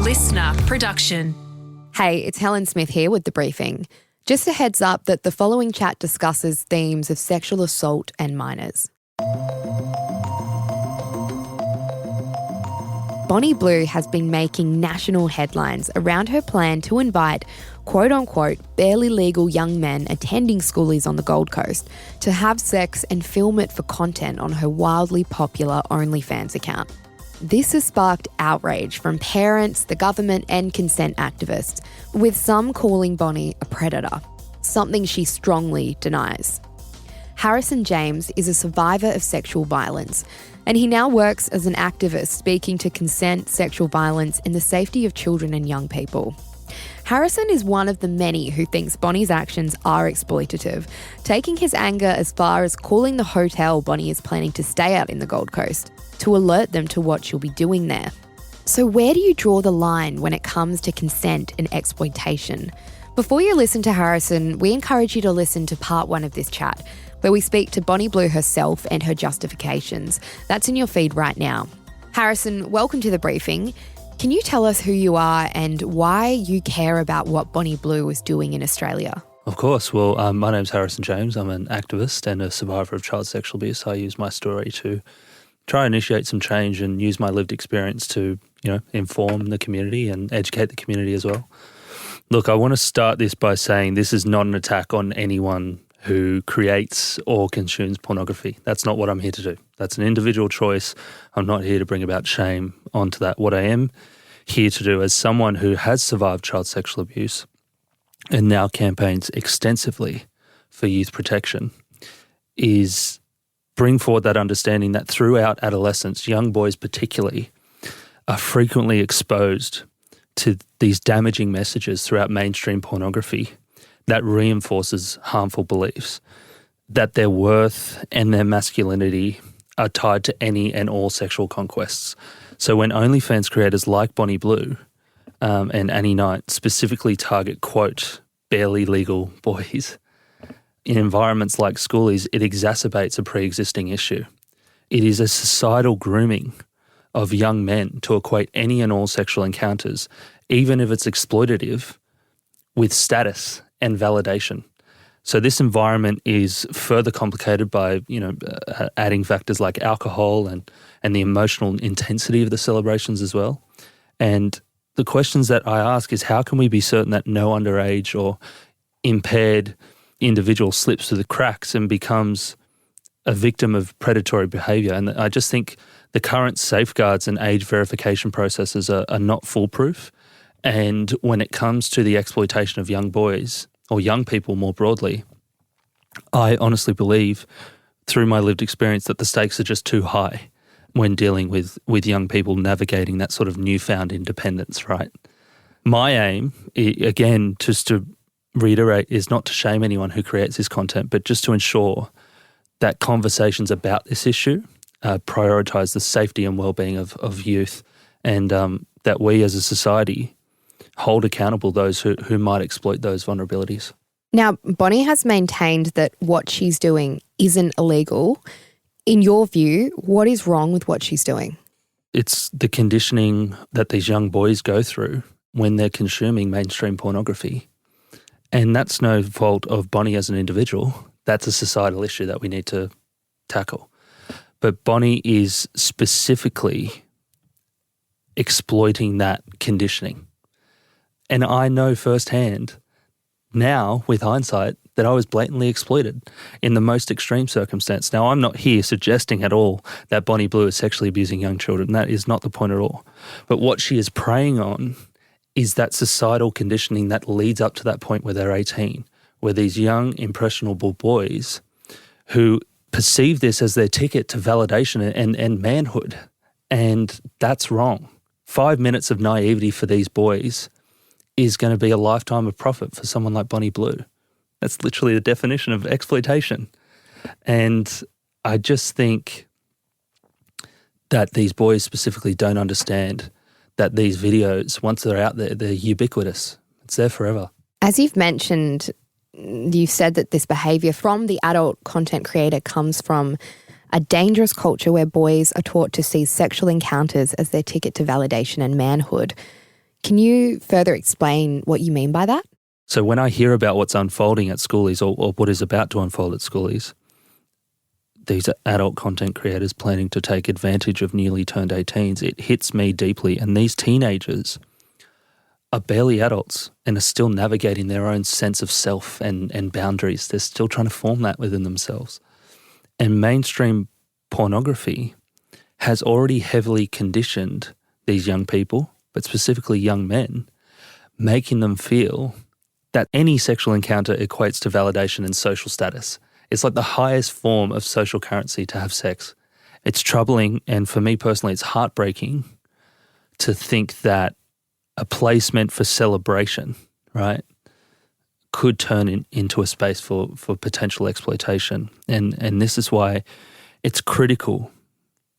listener production. Hey, it's Helen Smith here with The Briefing. Just a heads up that the following chat discusses themes of sexual assault and minors. Bonnie Blue has been making national headlines around her plan to invite quote-unquote barely legal young men attending schoolies on the Gold Coast to have sex and film it for content on her wildly popular OnlyFans account. This has sparked outrage from parents, the government and consent activists, with some calling Bonnie a predator, something she strongly denies. Harrison James is a survivor of sexual violence, and he now works as an activist speaking to consent, sexual violence and the safety of children and young people. Harrison is one of the many who thinks Bonnie's actions are exploitative, taking his anger as far as calling the hotel Bonnie is planning to stay at in the Gold Coast to alert them to what she'll be doing there. So where do you draw the line when it comes to consent and exploitation? Before you listen to Harrison, we encourage you to listen to part 1 of this chat, where we speak to Bonnie Blue herself and her justifications. That's in your feed right now. Harrison, welcome to The Briefing. Can you tell us who you are and why you care about what Bonnie Blue is doing in Australia? Of course. Well, my name's Harrison James. I'm an activist and a survivor of child sexual abuse. I use my story to try and initiate some change and use my lived experience to, inform the community and educate the community as well. Look, I want to start this by saying this is not an attack on anyone who creates or consumes pornography. That's not what I'm here to do. That's an individual choice. I'm not here to bring about shame onto that. What I am here to do as someone who has survived child sexual abuse and now campaigns extensively for youth protection is bring forward that understanding that throughout adolescence, young boys particularly, are frequently exposed to these damaging messages throughout mainstream pornography that reinforces harmful beliefs, that their worth and their masculinity are tied to any and all sexual conquests. So when OnlyFans creators like Bonnie Blue and Annie Knight specifically target, quote, barely legal boys, in environments like schoolies, it exacerbates a pre-existing issue. It is a societal grooming of young men to equate any and all sexual encounters, even if it's exploitative, with status and validation. So this environment is further complicated by, adding factors like alcohol and the emotional intensity of the celebrations as well. And the questions that I ask is, how can we be certain that no underage or impaired individual slips through the cracks and becomes a victim of predatory behaviour? And I just think the current safeguards and age verification processes are not foolproof. And when it comes to the exploitation of young boys or young people more broadly, I honestly believe through my lived experience that the stakes are just too high when dealing with young people navigating that sort of newfound independence, right? My aim, again, just to reiterate, is not to shame anyone who creates this content, but just to ensure that conversations about this issue prioritise the safety and well-being of youth, and that we as a society hold accountable those who might exploit those vulnerabilities. Now, Bonnie has maintained that what she's doing isn't illegal. In your view, what is wrong with what she's doing? It's the conditioning that these young boys go through when they're consuming mainstream pornography. And that's no fault of Bonnie as an individual. That's a societal issue that we need to tackle. But Bonnie is specifically exploiting that conditioning. And I know firsthand now, with hindsight, that I was blatantly exploited in the most extreme circumstance. Now, I'm not here suggesting at all that Bonnie Blue is sexually abusing young children. That is not the point at all. But what she is preying on is that societal conditioning that leads up to that point where they're 18, where these young, impressionable boys who perceive this as their ticket to validation and manhood. And that's wrong. 5 minutes of naivety for these boys is going to be a lifetime of profit for someone like Bonnie Blue. That's literally the definition of exploitation. And I just think that these boys specifically don't understand that these videos, once they're out there, they're ubiquitous. It's there forever. As you've mentioned, you've said that this behaviour from the adult content creator comes from a dangerous culture where boys are taught to see sexual encounters as their ticket to validation and manhood. Can you further explain what you mean by that? So when I hear about what's unfolding at schoolies or what is about to unfold at schoolies, these are adult content creators planning to take advantage of newly turned 18s. It hits me deeply. And these teenagers are barely adults and are still navigating their own sense of self and boundaries. They're still trying to form that within themselves. And mainstream pornography has already heavily conditioned these young people, but specifically young men, making them feel that any sexual encounter equates to validation and social status. It's like the highest form of social currency to have sex. It's troubling, and for me personally, it's heartbreaking to think that a place meant for celebration, right, could turn into a space for potential exploitation. And this is why it's critical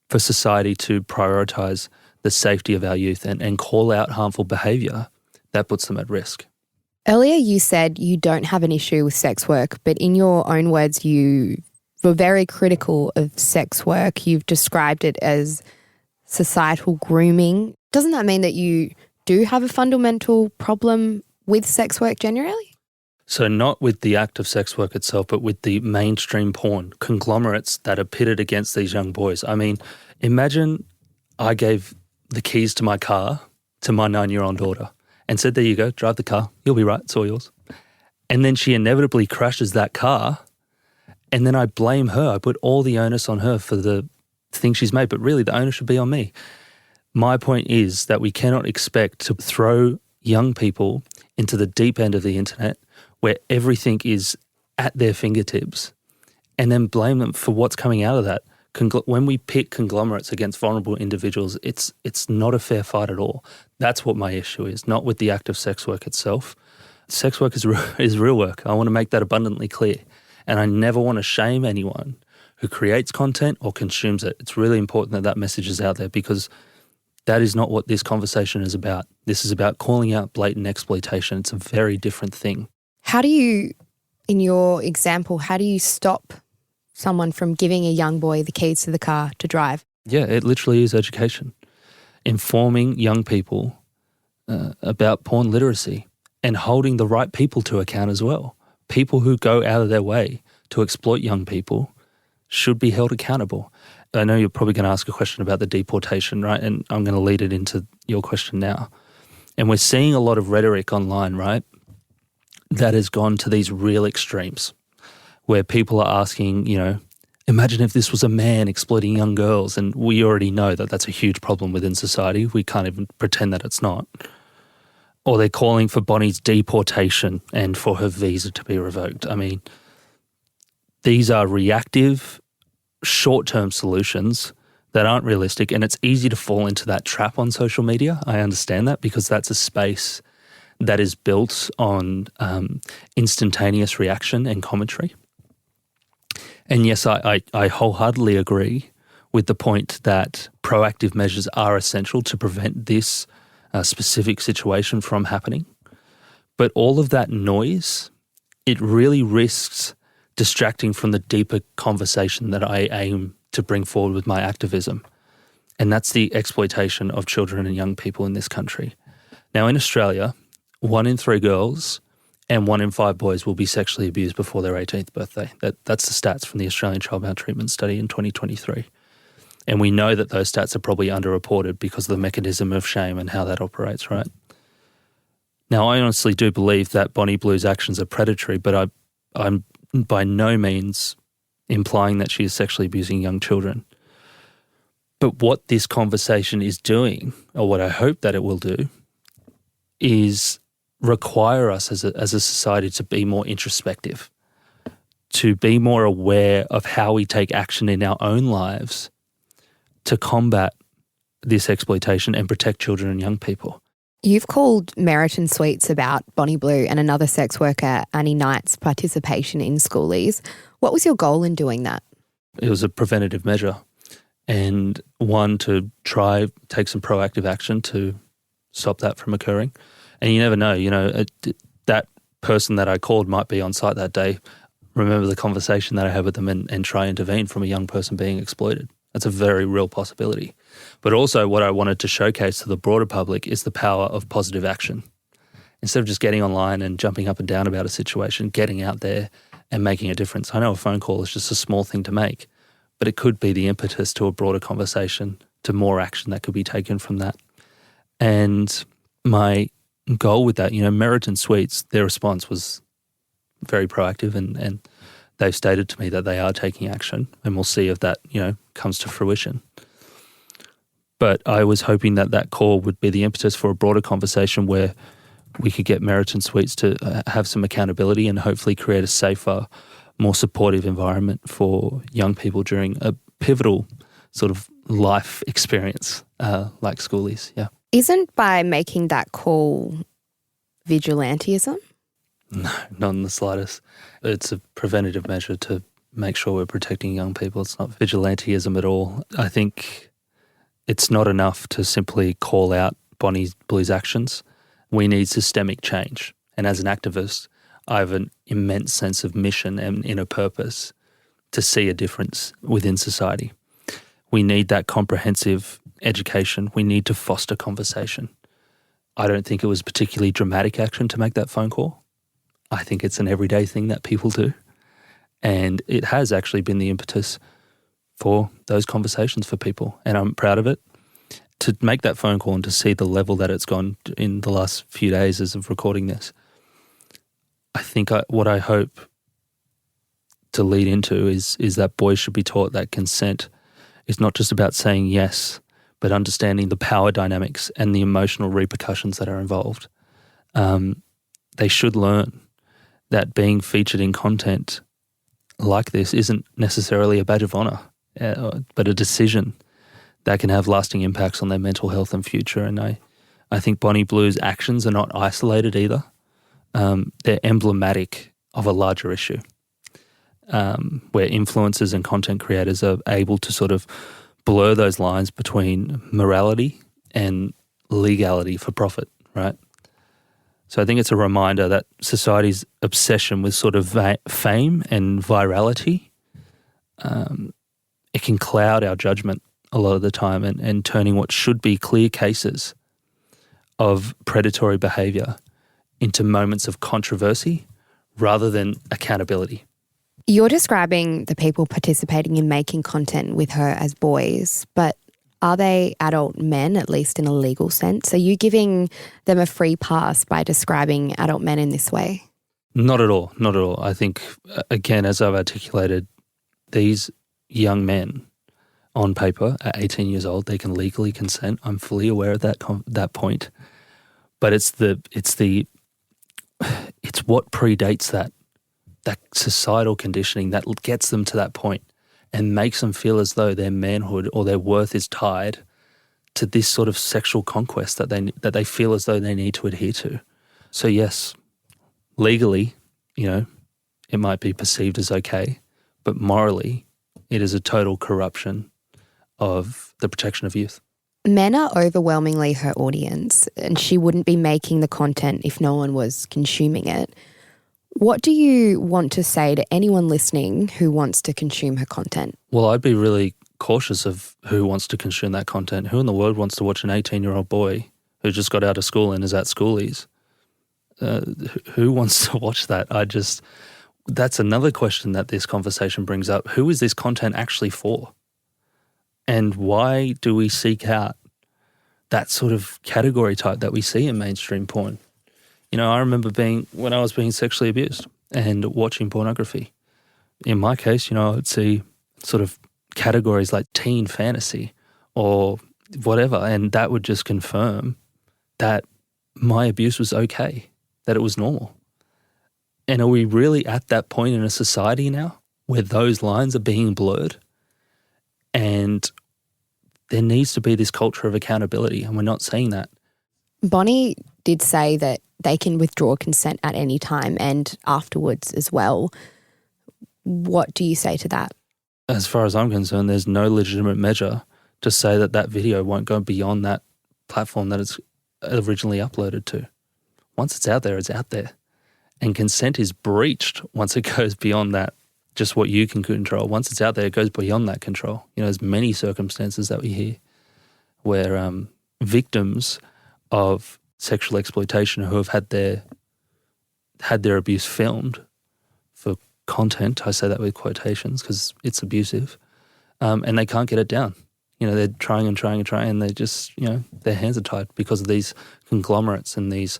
for society to prioritise the safety of our youth and call out harmful behaviour that puts them at risk. Earlier you said you don't have an issue with sex work, but in your own words you were very critical of sex work. You've described it as societal grooming. Doesn't that mean that you do have a fundamental problem with sex work generally? So not with the act of sex work itself, but with the mainstream porn conglomerates that are pitted against these young boys. I mean, imagine I gave the keys to my car to my 9-year-old daughter and said, there you go, drive the car, you'll be right, it's all yours. And then she inevitably crashes that car, and then I blame her. I put all the onus on her for the thing she's made, but really the onus should be on me. My point is that we cannot expect to throw young people into the deep end of the internet where everything is at their fingertips and then blame them for what's coming out of that. When we pit conglomerates against vulnerable individuals, it's not a fair fight at all. That's what my issue is, not with the act of sex work itself. Sex work is real work. I want to make that abundantly clear. And I never want to shame anyone who creates content or consumes it. It's really important that that message is out there, because that is not what this conversation is about. This is about calling out blatant exploitation. It's a very different thing. How do you, in your example, how do you stop someone from giving a young boy the keys to the car to drive? Yeah, it literally is education. Informing young people about porn literacy and holding the right people to account as well. People who go out of their way to exploit young people should be held accountable. I know you're probably going to ask a question about the deportation, right? And I'm going to lead it into your question now. And we're seeing a lot of rhetoric online, right, that has gone to these real extremes where people are asking, imagine if this was a man exploiting young girls. And we already know that that's a huge problem within society. We can't even pretend that it's not. Or they're calling for Bonnie's deportation and for her visa to be revoked. I mean, these are reactive, short-term solutions that aren't realistic, and it's easy to fall into that trap on social media. I understand that, because that's a space that is built on instantaneous reaction and commentary. And yes, I wholeheartedly agree with the point that proactive measures are essential to prevent this specific situation from happening. But all of that noise, it really risks distracting from the deeper conversation that I aim to bring forward with my activism. And that's the exploitation of children and young people in this country. Now, in Australia, 1 in 3 girls and 1 in 5 boys will be sexually abused before their 18th birthday. That's the stats from the Australian Child Maltreatment Study in 2023. And we know that those stats are probably underreported because of the mechanism of shame and how that operates, right? Now, I honestly do believe that Bonnie Blue's actions are predatory, but I'm by no means implying that she is sexually abusing young children. But what this conversation is doing, or what I hope that it will do, is require us as a society to be more introspective, to be more aware of how we take action in our own lives to combat this exploitation and protect children and young people. You've called merit and sweets about Bonnie Blue and another sex worker, Annie Knight's participation in schoolies. What was your goal in doing that? It was a preventative measure, and one, to try take some proactive action to stop that from occurring. And you never know, that person that I called might be on site that day, remember the conversation that I had with them and try intervene from a young person being exploited. That's a very real possibility. But also what I wanted to showcase to the broader public is the power of positive action. Instead of just getting online and jumping up and down about a situation, getting out there and making a difference. I know a phone call is just a small thing to make, but it could be the impetus to a broader conversation, to more action that could be taken from that. And my goal with that, Meriton Sweets, their response was very proactive and they've stated to me that they are taking action, and we'll see if that, comes to fruition. But I was hoping that that call would be the impetus for a broader conversation where we could get Meriton Sweets to have some accountability and hopefully create a safer, more supportive environment for young people during a pivotal sort of life experience like schoolies, yeah. Isn't by making that call vigilantism? No, not in the slightest. It's a preventative measure to make sure we're protecting young people. It's not vigilantism at all. I think it's not enough to simply call out Bonnie Blue's actions. We need systemic change. And as an activist, I have an immense sense of mission and inner purpose to see a difference within society. We need that comprehensive education. We need to foster conversation. I don't think it was particularly dramatic action to make that phone call. I think it's an everyday thing that people do. And it has actually been the impetus for those conversations for people. And I'm proud of it. To make that phone call and to see the level that it's gone in the last few days as of recording this, I think what I hope to lead into is that boys should be taught that consent is not just about saying yes, but understanding the power dynamics and the emotional repercussions that are involved. They should learn that being featured in content like this isn't necessarily a badge of honour, but a decision that can have lasting impacts on their mental health and future. And I think Bonnie Blue's actions are not isolated either. They're emblematic of a larger issue where influencers and content creators are able to sort of blur those lines between morality and legality for profit, right? So I think it's a reminder that society's obsession with sort of fame and virality, it can cloud our judgment a lot of the time and turning what should be clear cases of predatory behaviour into moments of controversy rather than accountability. You're describing the people participating in making content with her as boys, but are they adult men, at least in a legal sense? Are you giving them a free pass by describing adult men in this way? Not at all, not at all. I think, again, as I've articulated, these young men on paper at 18 years old, they can legally consent. I'm fully aware of that point. But it's what predates that societal conditioning that gets them to that point and makes them feel as though their manhood or their worth is tied to this sort of sexual conquest that they feel as though they need to adhere to. So yes, legally, it might be perceived as okay, but morally, it is a total corruption of the protection of youth. Men are overwhelmingly her audience, and she wouldn't be making the content if no one was consuming it. What do you want to say to anyone listening who wants to consume her content? Well, I'd be really cautious of who wants to consume that content. Who in the world wants to watch an 18-year-old boy who just got out of school and is at schoolies? Who wants to watch that? That's another question that this conversation brings up. Who is this content actually for? And why do we seek out that sort of category type that we see in mainstream porn? I remember when I was being sexually abused and watching pornography. In my case, I would see sort of categories like teen fantasy or whatever, and that would just confirm that my abuse was okay, that it was normal. And are we really at that point in a society now where those lines are being blurred? And there needs to be this culture of accountability, and we're not seeing that. Bonnie did say that they can withdraw consent at any time and afterwards as well. What do you say to that? As far as I'm concerned, there's no legitimate measure to say that video won't go beyond that platform that it's originally uploaded to. Once it's out there, it's out there. And consent is breached once it goes beyond that just what you can control. Once it's out there, it goes beyond that control. There's many circumstances that we hear where victims of sexual exploitation who have had their abuse filmed for content, I say that with quotations because it's abusive, and they can't get it down. They're trying and trying and trying, and they just, their hands are tied because of these conglomerates and these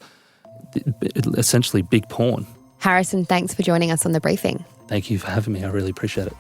essentially big porn. Harrison, thanks for joining us on The Briefing. Thank you for having me. I really appreciate it.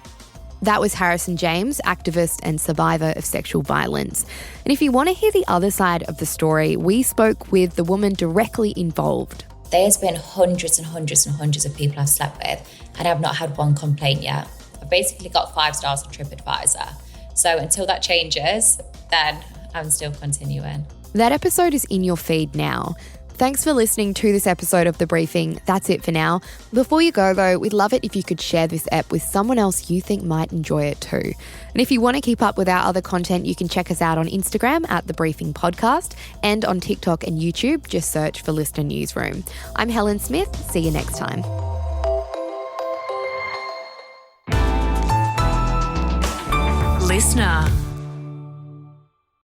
That was Harrison James, activist and survivor of sexual violence. And if you want to hear the other side of the story, we spoke with the woman directly involved. There's been hundreds and hundreds and hundreds of people I've slept with, and I've not had one complaint yet. I've basically got 5 stars on TripAdvisor. So until that changes, then I'm still continuing. That episode is in your feed now. Thanks for listening to this episode of The Briefing. That's it for now. Before you go, though, we'd love it if you could share this ep with someone else you think might enjoy it too. And if you want to keep up with our other content, you can check us out on Instagram at The Briefing Podcast and on TikTok and YouTube. Just search for Listener Newsroom. I'm Helen Smith. See you next time. Listener.